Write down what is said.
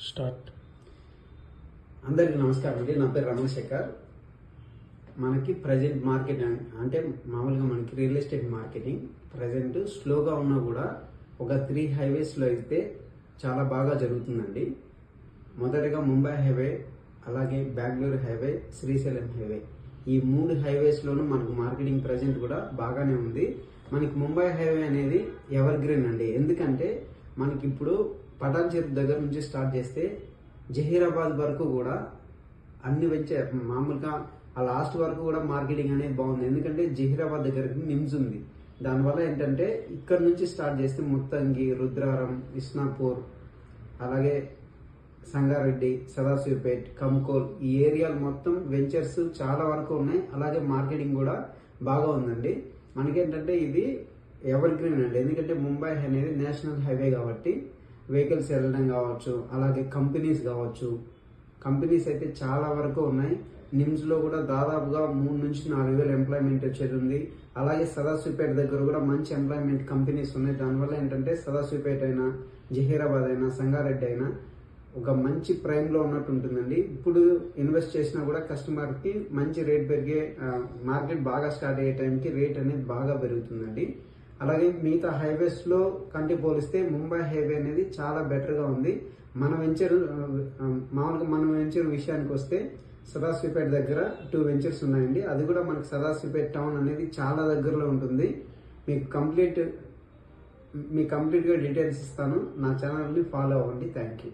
Start. అందరికీ నమస్కారం అండి. నా పేరు రమణశేఖర్. మనకి ప్రజెంట్ మార్కెట్ అంటే మామూలుగా మనకి రియల్ ఎస్టేట్ మార్కెటింగ్ ప్రజెంట్ స్లోగా ఉన్నా కూడా ఒక 3 హైవేస్లో అయితే చాలా బాగా జరుగుతుందండి. మొదటగా ముంబై హైవే, అలాగే బెంగళూరు హైవే, శ్రీశైలం హైవే, ఈ 3 హైవేస్లోనూ మనకు మార్కెటింగ్ ప్రజెంట్ కూడా బాగానే ఉంది. మనకి ముంబై హైవే అనేది ఎవర్ గ్రీన్ అండి. ఎందుకంటే మనకి ఇప్పుడు పటాన్ చెరువు దగ్గర నుంచి స్టార్ట్ చేస్తే జహీరాబాద్ వరకు కూడా అన్ని మామూలుగా ఆ లాస్ట్ వరకు కూడా మార్కెటింగ్ అనేది బాగుంది. ఎందుకంటే జహీరాబాద్ దగ్గరికి నిమ్స్ ఉంది. దానివల్ల ఏంటంటే ఇక్కడ నుంచి స్టార్ట్ చేస్తే ముత్తంగి, రుద్రారం, ఇస్నాపూర్, అలాగే సంగారెడ్డి, సదాశివపేట్, కంకోల్, ఈ ఏరియాలు మొత్తం వెంచర్స్ చాలా వరకు ఉన్నాయి. అలాగే మార్కెటింగ్ కూడా బాగా ఉందండి. మనకేంటంటే ఇది ఎవర్ గ్రీన్ అండి. ఎందుకంటే ముంబై అనేది నేషనల్ హైవే కాబట్టి వెహికల్స్ వెళ్ళడం కావచ్చు, అలాగే కంపెనీస్ కావచ్చు, కంపెనీస్ అయితే చాలా వరకు ఉన్నాయి. నిమ్స్లో కూడా దాదాపుగా 3 నుంచి 4 వేల ఎంప్లాయ్మెంట్ వచ్చేది ఉంది. అలాగే సదాశివపేట దగ్గర కూడా మంచి ఎంప్లాయ్మెంట్ కంపెనీస్ ఉన్నాయి. దానివల్ల ఏంటంటే సదాశివపేట అయినా, జహీరాబాద్ అయినా, సంగారెడ్డి అయినా ఒక మంచి ప్రైమ్లో ఉన్నట్టు ఉంటుందండి. ఇప్పుడు ఇన్వెస్ట్ చేసినా కూడా కస్టమర్కి మంచి రేట్ పెరిగే, మార్కెట్ బాగా స్టార్ట్ అయ్యే టైంకి రేట్ అనేది బాగా పెరుగుతుందండి. అలాగే మిగతా హైవేస్లో కంటే పోలిస్తే ముంబై హైవే అనేది చాలా బెటర్గా ఉంది. మన వెంచర్ విషయానికి వస్తే సదాశివపేట దగ్గర 2 వెంచర్స్ ఉన్నాయండి. అది కూడా మనకి సదాశివపేట టౌన్ అనేది చాలా దగ్గరలో ఉంటుంది. మీకు కంప్లీట్గా డీటెయిల్స్ ఇస్తాను. నా ఛానల్ని ఫాలో అవ్వండి. Thank you.